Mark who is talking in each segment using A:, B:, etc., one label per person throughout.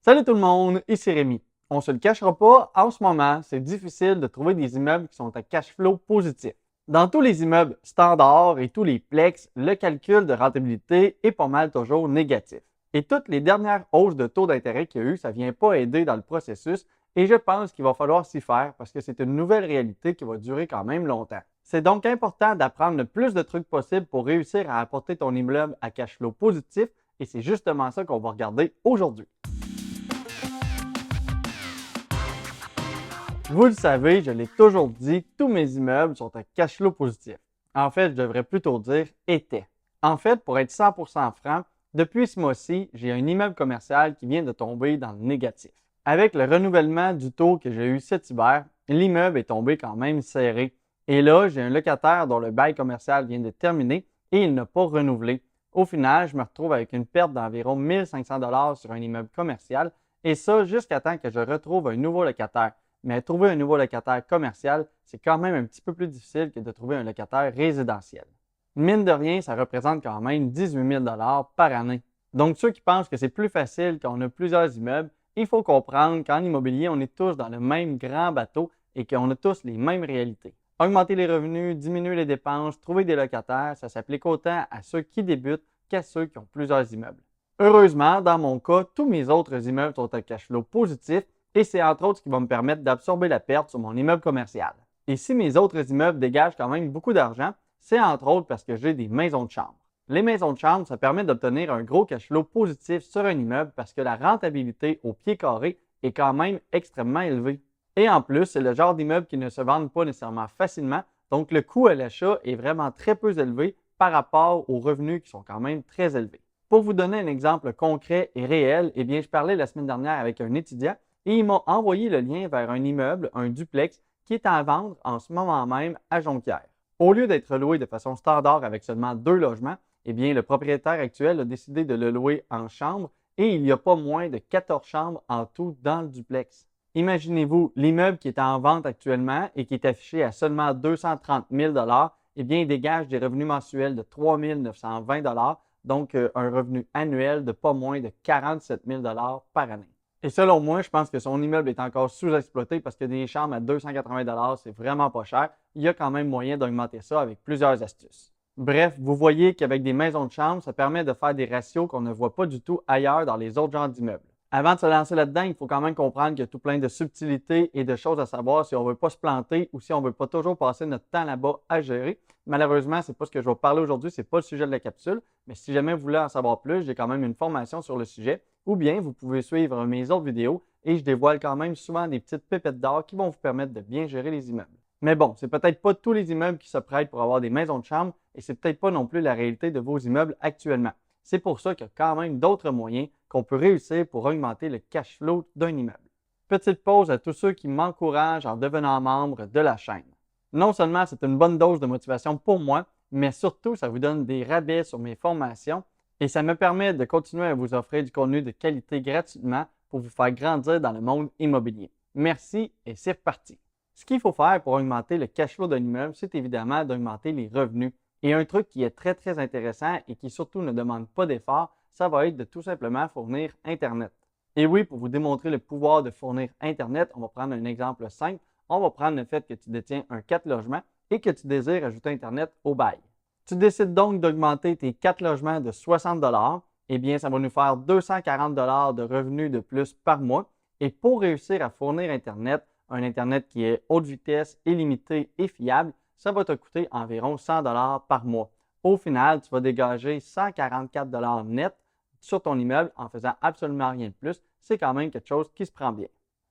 A: Salut tout le monde, ici Rémi. On se le cachera pas, en ce moment, c'est difficile de trouver des immeubles qui sont à cash flow positif. Dans tous les immeubles standards et tous les plex, le calcul de rentabilité est pas mal toujours négatif. Et toutes les dernières hausses de taux d'intérêt qu'il y a eu, ça vient pas aider dans le processus et je pense qu'il va falloir s'y faire parce que c'est une nouvelle réalité qui va durer quand même longtemps. C'est donc important d'apprendre le plus de trucs possible pour réussir à apporter ton immeuble à cash flow positif et c'est justement ça qu'on va regarder aujourd'hui. Vous le savez, je l'ai toujours dit, tous mes immeubles sont à cash flow positif. En fait, je devrais plutôt dire étaient. En fait, pour être 100% franc, depuis ce mois-ci, j'ai un immeuble commercial qui vient de tomber dans le négatif. Avec le renouvellement du taux que j'ai eu cet hiver, l'immeuble est tombé quand même serré. Et là, j'ai un locataire dont le bail commercial vient de terminer et il n'a pas renouvelé. Au final, je me retrouve avec une perte d'environ 1500 $ sur un immeuble commercial et ça jusqu'à temps que je retrouve un nouveau locataire. Mais trouver un nouveau locataire commercial, c'est quand même un petit peu plus difficile que de trouver un locataire résidentiel. Mine de rien, ça représente quand même 18 000 $ par année. Donc, ceux qui pensent que c'est plus facile quand on a plusieurs immeubles, il faut comprendre qu'en immobilier, on est tous dans le même grand bateau et qu'on a tous les mêmes réalités. Augmenter les revenus, diminuer les dépenses, trouver des locataires, ça s'applique autant à ceux qui débutent qu'à ceux qui ont plusieurs immeubles. Heureusement, dans mon cas, tous mes autres immeubles sont à cash flow positif et c'est entre autres ce qui va me permettre d'absorber la perte sur mon immeuble commercial. Et si mes autres immeubles dégagent quand même beaucoup d'argent, c'est entre autres parce que j'ai des maisons de chambre. Les maisons de chambre, ça permet d'obtenir un gros cash flow positif sur un immeuble parce que la rentabilité au pied carré est quand même extrêmement élevée. Et en plus, c'est le genre d'immeuble qui ne se vendent pas nécessairement facilement, donc le coût à l'achat est vraiment très peu élevé par rapport aux revenus qui sont quand même très élevés. Pour vous donner un exemple concret et réel, eh bien, je parlais la semaine dernière avec un étudiant et il m'a envoyé le lien vers un immeuble, un duplex, qui est à vendre en ce moment même à Jonquière. Au lieu d'être loué de façon standard avec seulement 2 logements, eh bien, le propriétaire actuel a décidé de le louer en chambre et il n'y a pas moins de 14 chambres en tout dans le duplex. Imaginez-vous, l'immeuble qui est en vente actuellement et qui est affiché à seulement 230 000 $, eh bien, il dégage des revenus mensuels de 3 920 $, donc un revenu annuel de pas moins de 47 000 $ par année. Et selon moi, je pense que son immeuble est encore sous-exploité parce que des chambres à 280 $, c'est vraiment pas cher. Il y a quand même moyen d'augmenter ça avec plusieurs astuces. Bref, vous voyez qu'avec des maisons de chambre, ça permet de faire des ratios qu'on ne voit pas du tout ailleurs dans les autres genres d'immeubles. Avant de se lancer là-dedans, il faut quand même comprendre qu'il y a tout plein de subtilités et de choses à savoir si on ne veut pas se planter ou si on ne veut pas toujours passer notre temps là-bas à gérer. Malheureusement, ce n'est pas ce que je vais parler aujourd'hui, ce n'est pas le sujet de la capsule, mais si jamais vous voulez en savoir plus, j'ai quand même une formation sur le sujet ou bien vous pouvez suivre mes autres vidéos et je dévoile quand même souvent des petites pépettes d'or qui vont vous permettre de bien gérer les immeubles. Mais bon, c'est peut-être pas tous les immeubles qui se prêtent pour avoir des maisons de chambre et c'est peut-être pas non plus la réalité de vos immeubles actuellement. C'est pour ça qu'il y a quand même d'autres moyens qu'on peut réussir pour augmenter le cash flow d'un immeuble. Petite pause à tous ceux qui m'encouragent en devenant membre de la chaîne. Non seulement c'est une bonne dose de motivation pour moi, mais surtout ça vous donne des rabais sur mes formations et ça me permet de continuer à vous offrir du contenu de qualité gratuitement pour vous faire grandir dans le monde immobilier. Merci et c'est reparti. Ce qu'il faut faire pour augmenter le cash flow d'un immeuble, c'est évidemment d'augmenter les revenus. Et un truc qui est très intéressant et qui surtout ne demande pas d'effort, ça va être de tout simplement fournir Internet. Et oui, pour vous démontrer le pouvoir de fournir Internet, on va prendre un exemple simple. On va prendre le fait que tu détiens un 4 logements et que tu désires ajouter Internet au bail. Tu décides donc d'augmenter tes 4 logements de 60 $, eh bien, ça va nous faire 240 $ de revenus de plus par mois. Et pour réussir à fournir Internet, un Internet qui est haute vitesse, illimité et fiable, ça va te coûter environ 100 $ par mois. Au final, tu vas dégager 144 $ net sur ton immeuble en faisant absolument rien de plus. C'est quand même quelque chose qui se prend bien.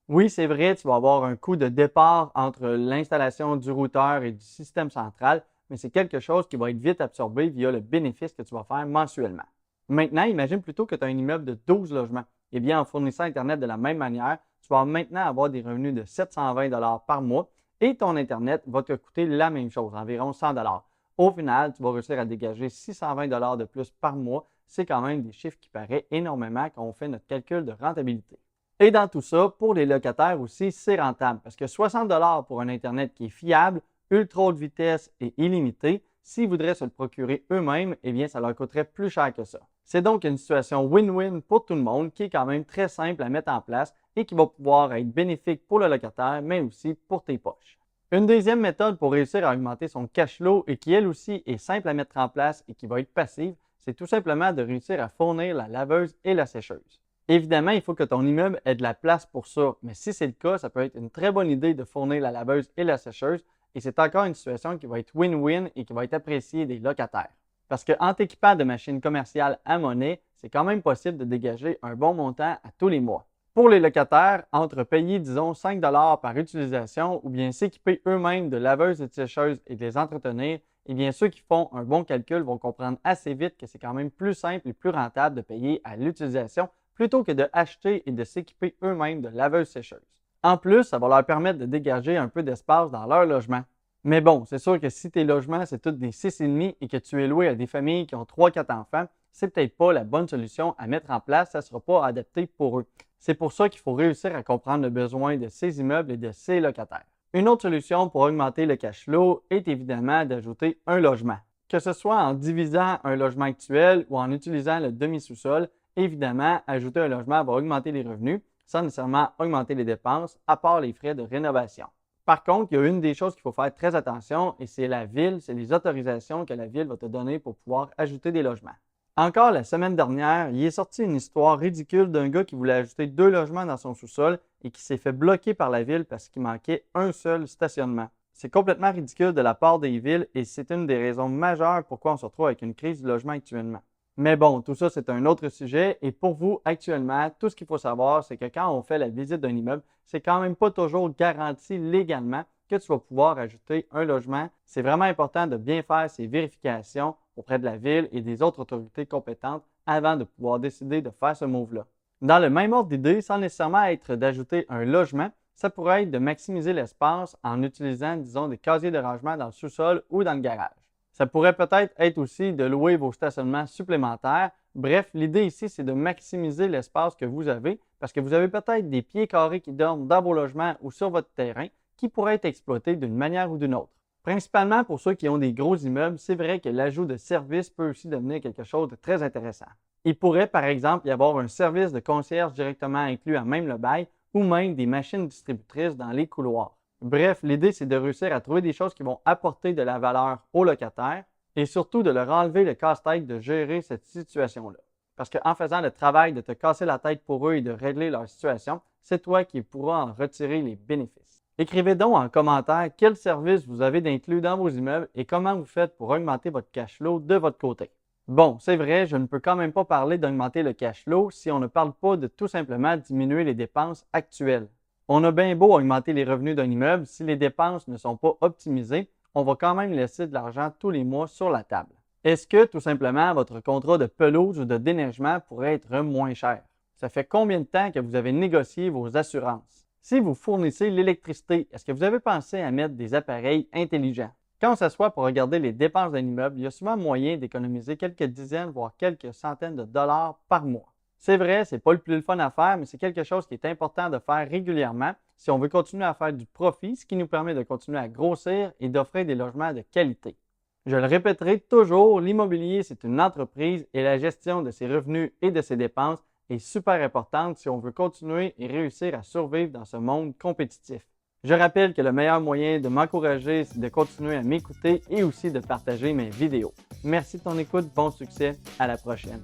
A: Oui, c'est vrai, tu vas avoir un coût de départ entre l'installation du routeur et du système central, mais c'est quelque chose qui va être vite absorbé via le bénéfice que tu vas faire mensuellement. Maintenant, imagine plutôt que tu as un immeuble de 12 logements. Eh bien, en fournissant Internet de la même manière, tu vas maintenant avoir des revenus de 720 $ par mois et ton Internet va te coûter la même chose, environ 100 $. Au final, tu vas réussir à dégager 620 $ de plus par mois. C'est quand même des chiffres qui paraissent énormément quand on fait notre calcul de rentabilité. Et dans tout ça, pour les locataires aussi, c'est rentable parce que 60 $ pour un Internet qui est fiable, ultra haute vitesse et illimité, S'ils voudraient se le procurer eux-mêmes, eh bien, ça leur coûterait plus cher que ça. C'est donc une situation win-win pour tout le monde qui est quand même très simple à mettre en place et qui va pouvoir être bénéfique pour le locataire, mais aussi pour tes poches. Une deuxième méthode pour réussir à augmenter son cash flow et qui elle aussi est simple à mettre en place et qui va être passive, c'est tout simplement de réussir à fournir la laveuse et la sécheuse. Évidemment, il faut que ton immeuble ait de la place pour ça, mais si c'est le cas, ça peut être une très bonne idée de fournir la laveuse et la sécheuse et c'est encore une situation qui va être win-win et qui va être appréciée des locataires. Parce qu'en t'équipant de machines commerciales à monnaie, c'est quand même possible de dégager un bon montant à tous les mois. Pour les locataires, entre payer, disons, 5 $ par utilisation ou bien s'équiper eux-mêmes de laveuses et de sécheuses et de les entretenir, eh bien, ceux qui font un bon calcul vont comprendre assez vite que c'est quand même plus simple et plus rentable de payer à l'utilisation plutôt que de acheter et de s'équiper eux-mêmes de laveuses sécheuses. En plus, ça va leur permettre de dégager un peu d'espace dans leur logement. Mais bon, c'est sûr que si tes logements, c'est tous des 6,5 et que tu es loué à des familles qui ont 3-4 enfants, c'est peut-être pas la bonne solution à mettre en place, ça ne sera pas adapté pour eux. C'est pour ça qu'il faut réussir à comprendre le besoin de ces immeubles et de ces locataires. Une autre solution pour augmenter le cash flow est évidemment d'ajouter un logement. Que ce soit en divisant un logement actuel ou en utilisant le demi-sous-sol, évidemment, ajouter un logement va augmenter les revenus sans nécessairement augmenter les dépenses, à part les frais de rénovation. Par contre, il y a une des choses qu'il faut faire très attention et c'est la ville, c'est les autorisations que la ville va te donner pour pouvoir ajouter des logements. Encore la semaine dernière, il est sorti une histoire ridicule d'un gars qui voulait ajouter 2 logements dans son sous-sol et qui s'est fait bloquer par la ville parce qu'il manquait un seul stationnement. C'est complètement ridicule de la part des villes et c'est une des raisons majeures pourquoi on se retrouve avec une crise du logement actuellement. Mais bon, tout ça, c'est un autre sujet. Et pour vous, actuellement, tout ce qu'il faut savoir, c'est que quand on fait la visite d'un immeuble, c'est quand même pas toujours garanti légalement que tu vas pouvoir ajouter un logement. C'est vraiment important de bien faire ces vérifications auprès de la ville et des autres autorités compétentes avant de pouvoir décider de faire ce move-là. Dans le même ordre d'idée, sans nécessairement être d'ajouter un logement, ça pourrait être de maximiser l'espace en utilisant, disons, des casiers de rangement dans le sous-sol ou dans le garage. Ça pourrait peut-être être aussi de louer vos stationnements supplémentaires. Bref, l'idée ici, c'est de maximiser l'espace que vous avez parce que vous avez peut-être des pieds carrés qui dorment dans vos logements ou sur votre terrain qui pourraient être exploités d'une manière ou d'une autre. Principalement pour ceux qui ont des gros immeubles, c'est vrai que l'ajout de services peut aussi devenir quelque chose de très intéressant. Il pourrait par exemple y avoir un service de concierge directement inclus à même le bail ou même des machines distributrices dans les couloirs. Bref, l'idée, c'est de réussir à trouver des choses qui vont apporter de la valeur aux locataires et surtout de leur enlever le casse-tête de gérer cette situation-là. Parce qu'en faisant le travail de te casser la tête pour eux et de régler leur situation, c'est toi qui pourras en retirer les bénéfices. Écrivez donc en commentaire quels services vous avez d'inclus dans vos immeubles et comment vous faites pour augmenter votre cash flow de votre côté. Bon, c'est vrai, je ne peux quand même pas parler d'augmenter le cash flow si on ne parle pas de tout simplement diminuer les dépenses actuelles. On a bien beau augmenter les revenus d'un immeuble, si les dépenses ne sont pas optimisées, on va quand même laisser de l'argent tous les mois sur la table. Est-ce que tout simplement votre contrat de pelouse ou de déneigement pourrait être moins cher? Ça fait combien de temps que vous avez négocié vos assurances? Si vous fournissez l'électricité, est-ce que vous avez pensé à mettre des appareils intelligents? Quand on s'assoit pour regarder les dépenses d'un immeuble, il y a souvent moyen d'économiser quelques dizaines, voire quelques centaines de dollars par mois. C'est vrai, c'est pas le plus fun à faire, mais c'est quelque chose qui est important de faire régulièrement si on veut continuer à faire du profit, ce qui nous permet de continuer à grossir et d'offrir des logements de qualité. Je le répéterai toujours, l'immobilier, c'est une entreprise et la gestion de ses revenus et de ses dépenses est super importante si on veut continuer et réussir à survivre dans ce monde compétitif. Je rappelle que le meilleur moyen de m'encourager, c'est de continuer à m'écouter et aussi de partager mes vidéos. Merci de ton écoute, bon succès, à la prochaine.